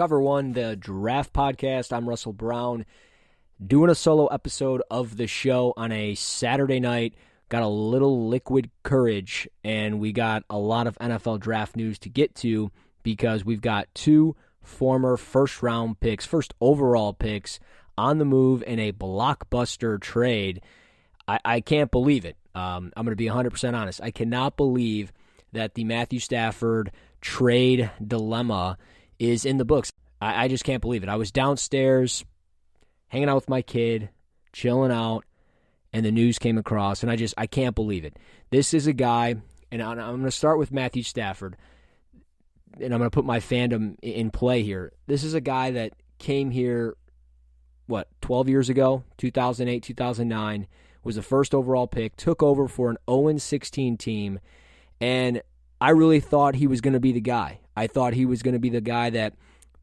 Cover One, the draft podcast. I'm Russell Brown, doing a solo episode of the show on a Saturday night. Got a little liquid courage, and we got a lot of NFL draft news to get to because we've got two former first-round picks, first overall picks, on the move in a blockbuster trade. I can't believe it. I'm going to be 100% honest. I cannot believe that the Matthew Stafford trade dilemma is in the books. I just can't believe it. I was downstairs hanging out with my kid, chilling out, and the news came across, and I can't believe it. This is a guy, and I'm going to start with Matthew Stafford, and I'm going to put my fandom in play here. This is a guy that came here, 12 years ago, 2008, 2009, was the first overall pick, took over for an 0-16 team, and I really thought he was going to be the guy. I thought he was going to be the guy that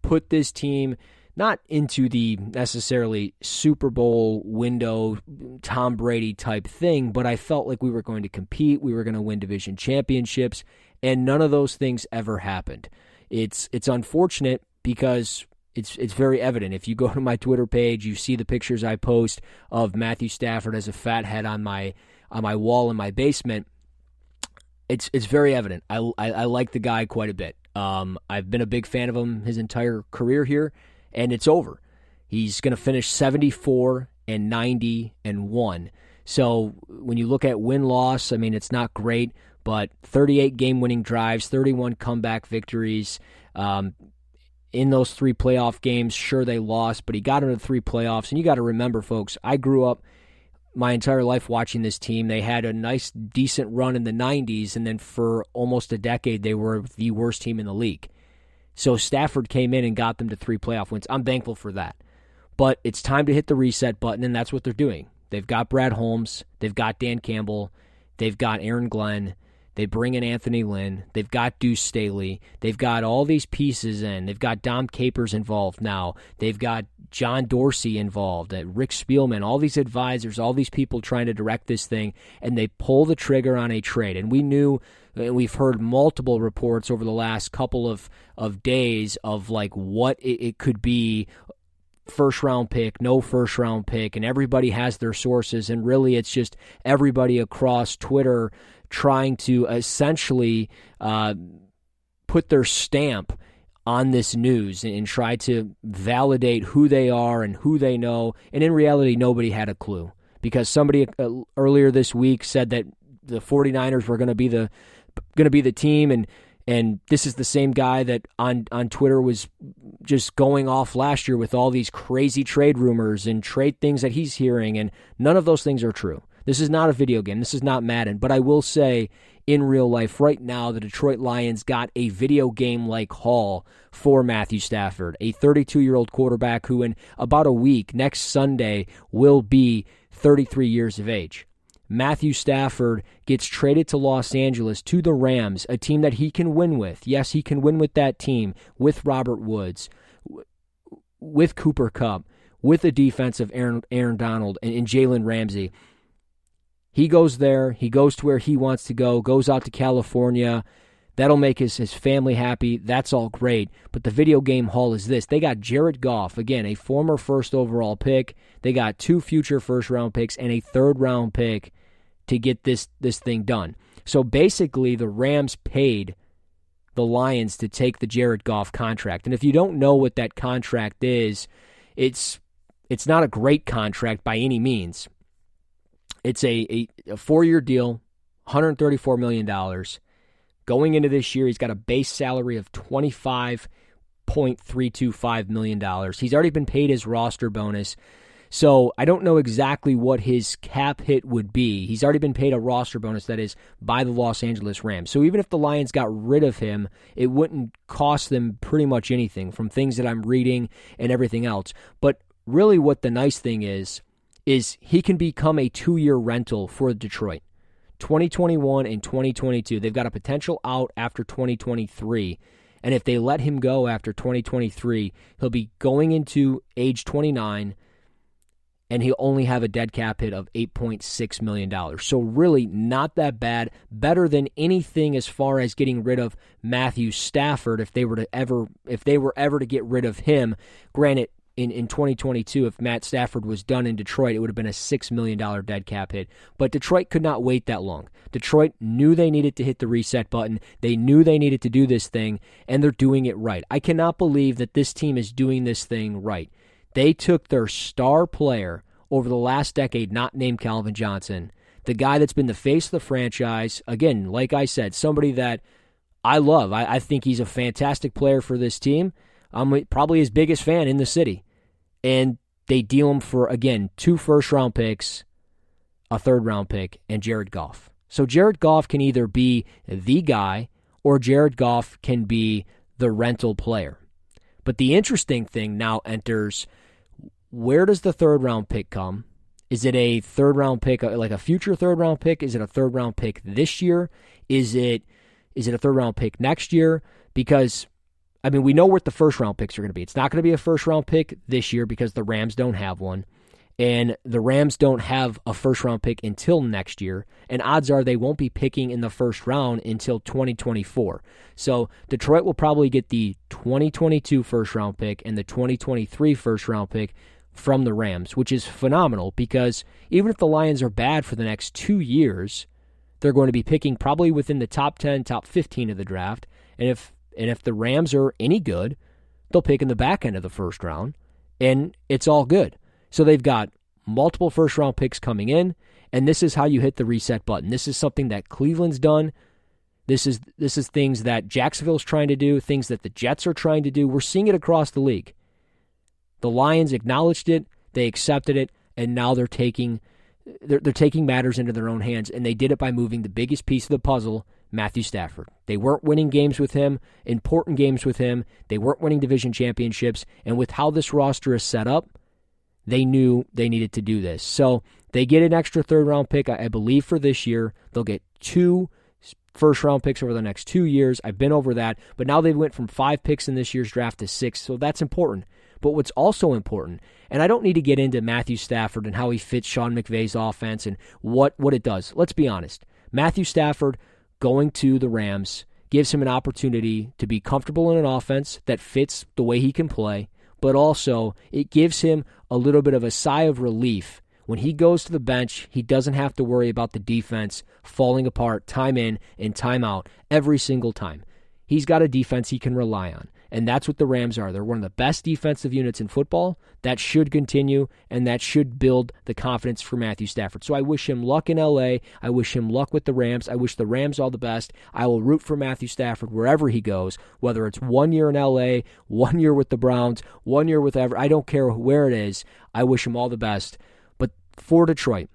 put this team not into the necessarily Super Bowl window, Tom Brady type thing, but I felt like we were going to compete, we were going to win division championships, and none of those things ever happened. It's unfortunate because it's very evident. If you go to my Twitter page, you see the pictures I post of Matthew Stafford as a fat head on my wall in my basement. It's very evident. I like the guy quite a bit. I've been a big fan of him his entire career here, and it's over. He's going to finish 74-90-1. So when you look at win-loss, I mean, it's not great, but 38 game-winning drives, 31 comeback victories. In those three playoff games, sure, they lost, but he got into the three playoffs. And you got to remember, folks, I grew up my entire life watching this team. They had a nice, decent run in the 90s, and then for almost a decade, they were the worst team in the league. So Stafford came in and got them to three playoff wins. I'm thankful for that. But it's time to hit the reset button, and that's what they're doing. They've got Brad Holmes. They've got Dan Campbell. They've got Aaron Glenn. They bring in Anthony Lynn. They've got Deuce Staley. They've got all these pieces in. They've got Dom Capers involved now. They've got John Dorsey involved, Rick Spielman, all these advisors, all these people trying to direct this thing, and they pull the trigger on a trade. And we knew, and we've heard multiple reports over the last couple of days of like what it could be, first-round pick, no first-round pick, and everybody has their sources, and really it's just everybody across Twitter trying to essentially put their stamp on this news and try to validate who they are and who they know. And in reality, nobody had a clue because somebody earlier this week said that the 49ers were going to be the team, and this is the same guy that on Twitter was just going off last year with all these crazy trade rumors and trade things that he's hearing, and none of those things are true. This is not a video game. This is not Madden. But I will say, in real life, right now, the Detroit Lions got a video game-like haul for Matthew Stafford, a 32-year-old quarterback who in about a week, next Sunday, will be 33 years of age. Matthew Stafford gets traded to Los Angeles to the Rams, a team that he can win with. Yes, he can win with that team, with Robert Woods, with Cooper Kupp, with a defense of Aaron Donald and Jalen Ramsey. He goes there. He goes to where he wants to go, goes out to California. That'll make his family happy. That's all great. But the video game haul is this. They got Jared Goff, again, a former first overall pick. They got 2 future first-round picks and a third-round pick to get this thing done. So basically, the Rams paid the Lions to take the Jared Goff contract. And if you don't know what that contract is, it's not a great contract by any means. It's a 4-year deal, $134 million. Going into this year, he's got a base salary of $25.325 million. He's already been paid his roster bonus, so I don't know exactly what his cap hit would be. He's already been paid a roster bonus, that is, by the Los Angeles Rams. So even if the Lions got rid of him, it wouldn't cost them pretty much anything from things that I'm reading and everything else. But really what the nice thing is he can become a 2-year rental for Detroit. 2021 and 2022. They've got a potential out after 2023. And if they let him go after 2023, he'll be going into age 29. and he'll only have a dead cap hit of $8.6 million. So really not that bad. Better than anything as far as getting rid of Matthew Stafford if they were ever to get rid of him. Granted, in 2022, if Matt Stafford was done in Detroit, it would have been a $6 million dead cap hit. But Detroit could not wait that long. Detroit knew they needed to hit the reset button. They knew they needed to do this thing, and they're doing it right. I cannot believe that this team is doing this thing right. They took their star player over the last decade, not named Calvin Johnson, the guy that's been the face of the franchise. Again, like I said, somebody that I love. I think he's a fantastic player for this team. I'm probably his biggest fan in the city. And they deal him for, again, 2 first-round picks, a third-round pick, and Jared Goff. So Jared Goff can either be the guy or Jared Goff can be the rental player. But the interesting thing now enters, where does the third-round pick come? Is it a third-round pick, like a future third-round pick? Is it a third-round pick this year? Is it a third-round pick next year? Because I mean, we know what the first-round picks are going to be. It's not going to be a first-round pick this year because the Rams don't have one. And the Rams don't have a first-round pick until next year. And odds are they won't be picking in the first round until 2024. So Detroit will probably get the 2022 first-round pick and the 2023 first-round pick from the Rams, which is phenomenal because even if the Lions are bad for the next 2 years, they're going to be picking probably within the top 10, top 15 of the draft. And if the Rams are any good, they'll pick in the back end of the first round, and it's all good. So they've got multiple first-round picks coming in, and this is how you hit the reset button. This is something that Cleveland's done. This is things that Jacksonville's trying to do, things that the Jets are trying to do. We're seeing it across the league. The Lions acknowledged it, they accepted it, and now they're taking matters into their own hands, and they did it by moving the biggest piece of the puzzle, Matthew Stafford. They weren't winning games with him, important games with him. They weren't winning division championships. And with how this roster is set up, they knew they needed to do this. So they get an extra third-round pick, I believe, for this year. They'll get 2 first-round picks over the next 2 years. I've been over that. But now they went from 5 picks in this year's draft to 6, so that's important. But what's also important, and I don't need to get into Matthew Stafford and how he fits Sean McVay's offense and what it does. Let's be honest. Matthew Stafford going to the Rams gives him an opportunity to be comfortable in an offense that fits the way he can play, but also it gives him a little bit of a sigh of relief. When he goes to the bench, he doesn't have to worry about the defense falling apart time in and time out every single time. He's got a defense he can rely on, and that's what the Rams are. They're one of the best defensive units in football. That should continue, and that should build the confidence for Matthew Stafford. So I wish him luck in L.A. I wish him luck with the Rams. I wish the Rams all the best. I will root for Matthew Stafford wherever he goes, whether it's 1 year in L.A., 1 year with the Browns, 1 year with I don't care where it is. I wish him all the best. But for Detroit,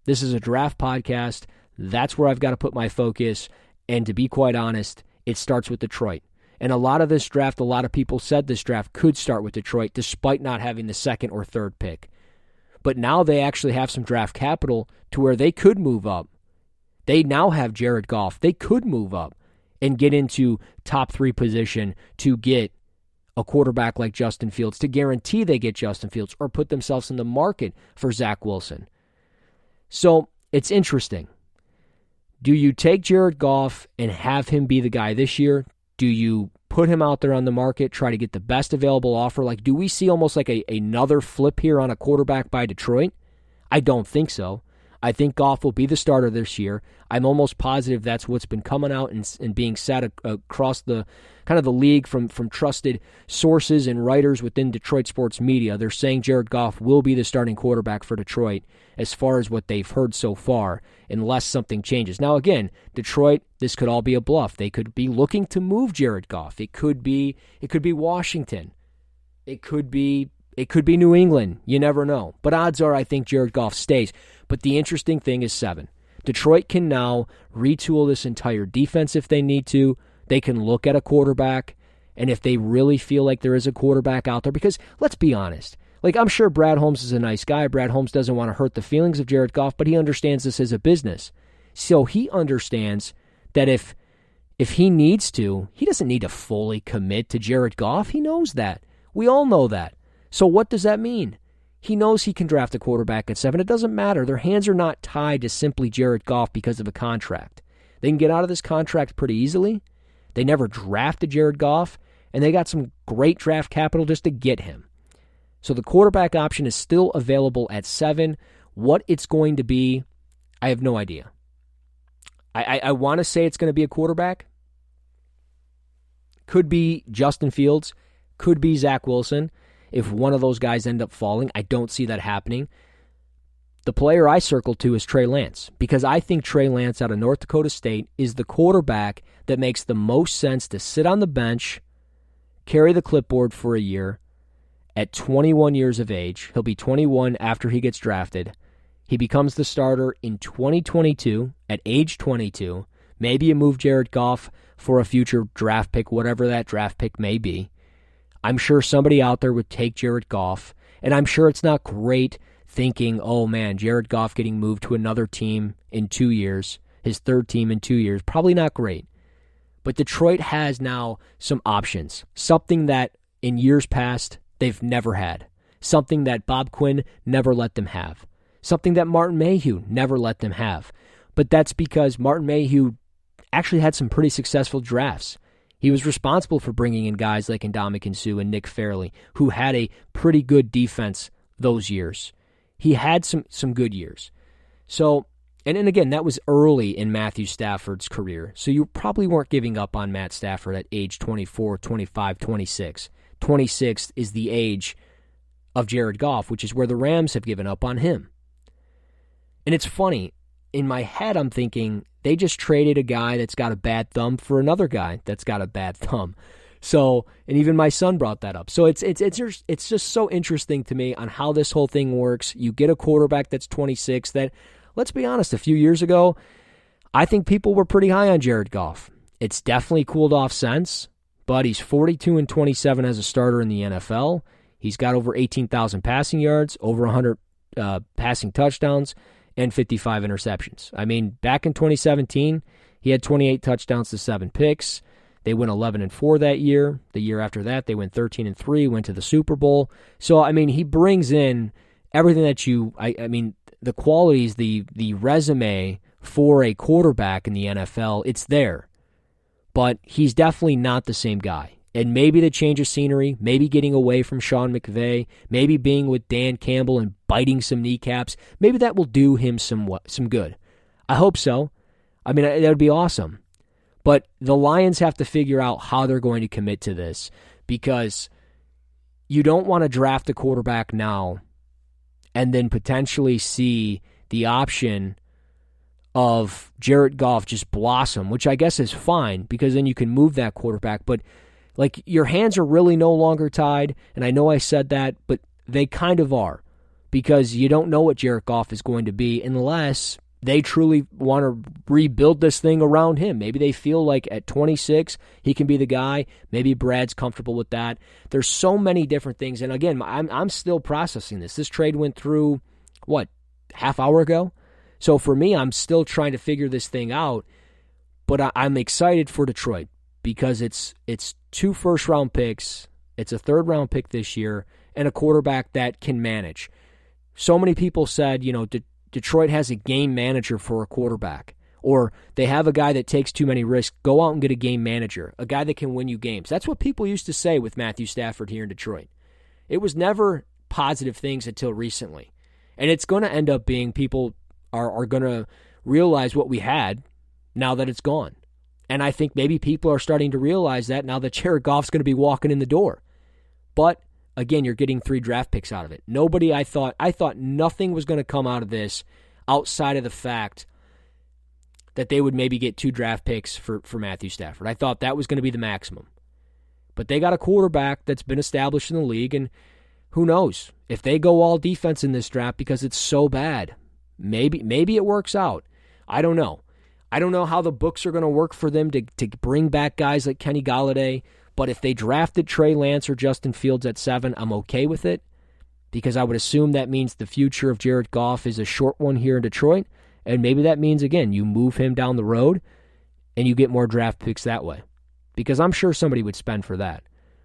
this is a draft podcast. That's where I've got to put my focus, and to be quite honest, it starts with Detroit. And a lot of this draft, a lot of people said this draft could start with Detroit despite not having the second or third pick. But now they actually have some draft capital to where they could move up. They now have Jared Goff. They could move up and get into top 3 position to get a quarterback like Justin Fields, to guarantee they get Justin Fields, or put themselves in the market for Zach Wilson. So it's interesting. Do you take Jared Goff and have him be the guy this year? Do you put him out there on the market, try to get the best available offer? Like, do we see almost like another flip here on a quarterback by Detroit? I don't think so. I think Goff will be the starter this year. I'm almost positive that's what's been coming out and being said across the kind of the league from trusted sources and writers within Detroit sports media. They're saying Jared Goff will be the starting quarterback for Detroit as far as what they've heard so far, unless something changes. Now, again, Detroit, this could all be a bluff. They could be looking to move Jared Goff. It could be Washington. It could be New England. You never know. But odds are I think Jared Goff stays. But the interesting thing is 7. Detroit can now retool this entire defense if they need to. They can look at a quarterback, and if they really feel like there is a quarterback out there, because let's be honest, like I'm sure Brad Holmes is a nice guy. Brad Holmes doesn't want to hurt the feelings of Jared Goff, but he understands this as a business. So he understands that if he needs to, he doesn't need to fully commit to Jared Goff. He knows that. We all know that. So what does that mean? He knows he can draft a quarterback at 7. It doesn't matter. Their hands are not tied to simply Jared Goff because of a contract. They can get out of this contract pretty easily. They never drafted Jared Goff, and they got some great draft capital just to get him. So the quarterback option is still available at 7. What it's going to be, I have no idea. I want to say it's going to be a quarterback. Could be Justin Fields. Could be Zach Wilson. If one of those guys end up falling, I don't see that happening. The player I circled to is Trey Lance, because I think Trey Lance out of North Dakota State is the quarterback that makes the most sense to sit on the bench, carry the clipboard for a year. At 21 years of age, he'll be 21 after he gets drafted. He becomes the starter in 2022 at age 22. Maybe you move Jared Goff for a future draft pick, whatever that draft pick may be. I'm sure somebody out there would take Jared Goff, and I'm sure it's not great thinking, oh man, Jared Goff getting moved to another team in 2 years, his third team in 2 years, probably not great. But Detroit has now some options, something that in years past they've never had, something that Bob Quinn never let them have, something that Martin Mayhew never let them have. But that's because Martin Mayhew actually had some pretty successful drafts. He was responsible for bringing in guys like Ndamukong Suh and Nick Fairley, who had a pretty good defense those years. He had some good years. So, and again, that was early in Matthew Stafford's career. So you probably weren't giving up on Matt Stafford at age 24, 25, 26. 26 is the age of Jared Goff, which is where the Rams have given up on him. And it's funny, in my head I'm thinking they just traded a guy that's got a bad thumb for another guy that's got a bad thumb. So, and even my son brought that up. So it's just so interesting to me on how this whole thing works. You get a quarterback that's 26 that, let's be honest, a few years ago, I think people were pretty high on Jared Goff. It's definitely cooled off since, but he's 42 and 27 as a starter in the NFL. He's got over 18,000 passing yards, over 100 passing touchdowns, and 55 interceptions. I mean, back in 2017, he had 28 touchdowns to 7 picks. They went 11-4 that year. The year after that, they went 13-3, went to the Super Bowl. So, I mean, he brings in everything that I mean, the qualities, the resume for a quarterback in the NFL, it's there. But he's definitely not the same guy. And maybe the change of scenery, maybe getting away from Sean McVay, maybe being with Dan Campbell and biting some kneecaps, maybe that will do him some good. I hope so. I mean, that would be awesome. But the Lions have to figure out how they're going to commit to this, because you don't want to draft a quarterback now and then potentially see the option of Jared Goff just blossom, which I guess is fine because then you can move that quarterback. But like, your hands are really no longer tied, and I know I said that, but they kind of are, because you don't know what Jared Goff is going to be unless they truly want to rebuild this thing around him. Maybe they feel like at 26, he can be the guy. Maybe Brad's comfortable with that. There's so many different things, and again, I'm still processing this. This trade went through, half hour ago? So for me, I'm still trying to figure this thing out, but I'm excited for Detroit because it's 2 first-round picks, it's a third-round pick this year, and a quarterback that can manage. So many people said, Detroit has a game manager for a quarterback, or they have a guy that takes too many risks. Go out and get a game manager, a guy that can win you games. That's what people used to say with Matthew Stafford here in Detroit. It was never positive things until recently. And it's going to end up being people are going to realize what we had now that it's gone. And I think maybe people are starting to realize that now that Jared Goff's going to be walking in the door. But again, you're getting 3 draft picks out of it. I thought nothing was going to come out of this outside of the fact that they would maybe get 2 draft picks for Matthew Stafford. I thought that was going to be the maximum. But they got a quarterback that's been established in the league, and who knows? If they go all defense in this draft because it's so bad, maybe it works out. I don't know. I don't know how the books are going to work for them to bring back guys like Kenny Golladay, but if they drafted Trey Lance or Justin Fields at 7, I'm okay with it, because I would assume that means the future of Jared Goff is a short one here in Detroit, and maybe that means, again, you move him down the road and you get more draft picks that way, because I'm sure somebody would spend for that.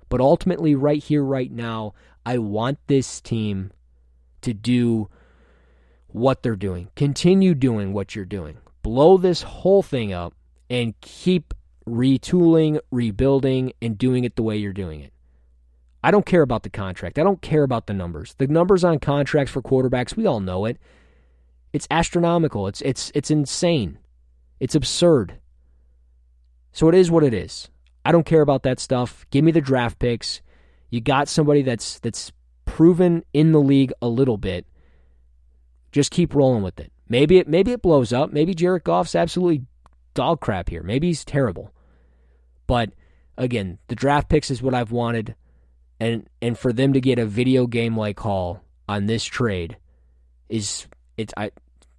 But ultimately, right here, right now, I want this team to do what they're doing. Continue doing what you're doing. Blow this whole thing up and keep retooling, rebuilding, and doing it the way you're doing it. I don't care about the contract. I don't care about the numbers. The numbers on contracts for quarterbacks, we all know it. It's astronomical. It's insane. It's absurd. So it is what it is. I don't care about that stuff. Give me the draft picks. You got somebody that's proven in the league a little bit. Just keep rolling with it. Maybe it blows up. Maybe Jared Goff's absolutely dog crap here. Maybe he's terrible. But again, the draft picks is what I've wanted. And for them to get a video game like haul on this trade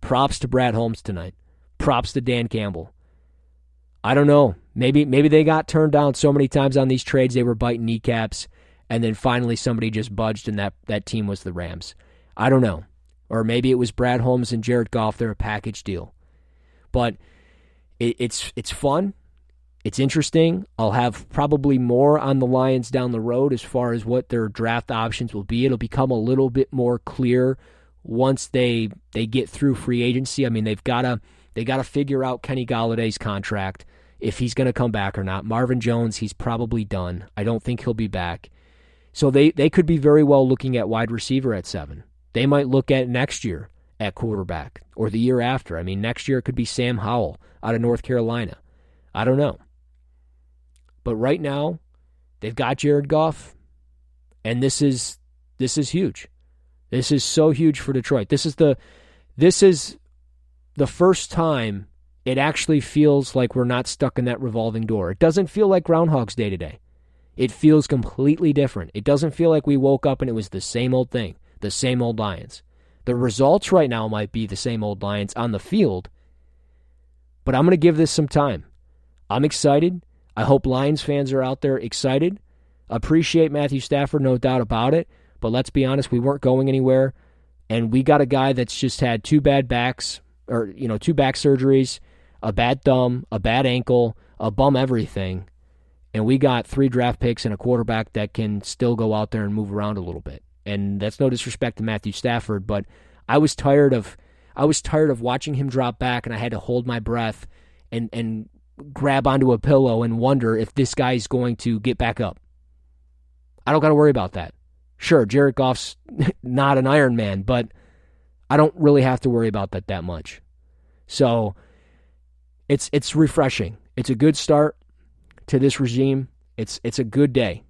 props to Brad Holmes tonight. Props to Dan Campbell. I don't know. Maybe they got turned down so many times on these trades they were biting kneecaps, and then finally somebody just budged and that team was the Rams. I don't know. Or maybe it was Brad Holmes and Jared Goff. They're a package deal. But it's fun. It's interesting. I'll have probably more on the Lions down the road as far as what their draft options will be. It'll become a little bit more clear once they get through free agency. I mean, they got to figure out Kenny Galladay's contract, if he's going to come back or not. Marvin Jones, he's probably done. I don't think he'll be back. So they could be very well looking at wide receiver at 7. They might look at next year at quarterback or the year after. I mean, next year it could be Sam Howell out of North Carolina. I don't know. But right now, they've got Jared Goff, and this is huge. This is so huge for Detroit. This is the first time it actually feels like we're not stuck in that revolving door. It doesn't feel like Groundhog's Day today. It feels completely different. It doesn't feel like we woke up and it was the same old thing, the same old Lions. The results right now might be the same old Lions on the field, but I'm going to give this some time. I'm excited. I hope Lions fans are out there excited. Appreciate Matthew Stafford, no doubt about it. But let's be honest, we weren't going anywhere. And we got a guy that's just had 2 bad backs, or 2 back surgeries, a bad thumb, a bad ankle, a bum everything. And we got 3 draft picks and a quarterback that can still go out there and move around a little bit. And that's no disrespect to Matthew Stafford, but I was tired of watching him drop back, and I had to hold my breath and grab onto a pillow and wonder if this guy's going to get back up. I don't got to worry about that. Sure, Jared Goff's not an Iron Man, but I don't really have to worry about that much. So it's refreshing. It's a good start to this regime. It's a good day.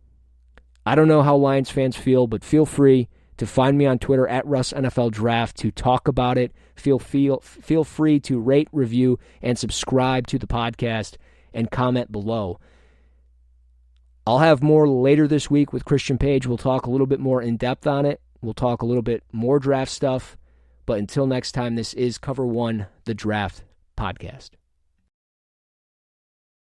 I don't know how Lions fans feel, but feel free to find me on Twitter at Russ NFL Draft to talk about it. Feel free to rate, review, and subscribe to the podcast and comment below. I'll have more later this week with Christian Page. We'll talk a little bit more in depth on it. We'll talk a little bit more draft stuff. But until next time, this is Cover 1, the Draft Podcast.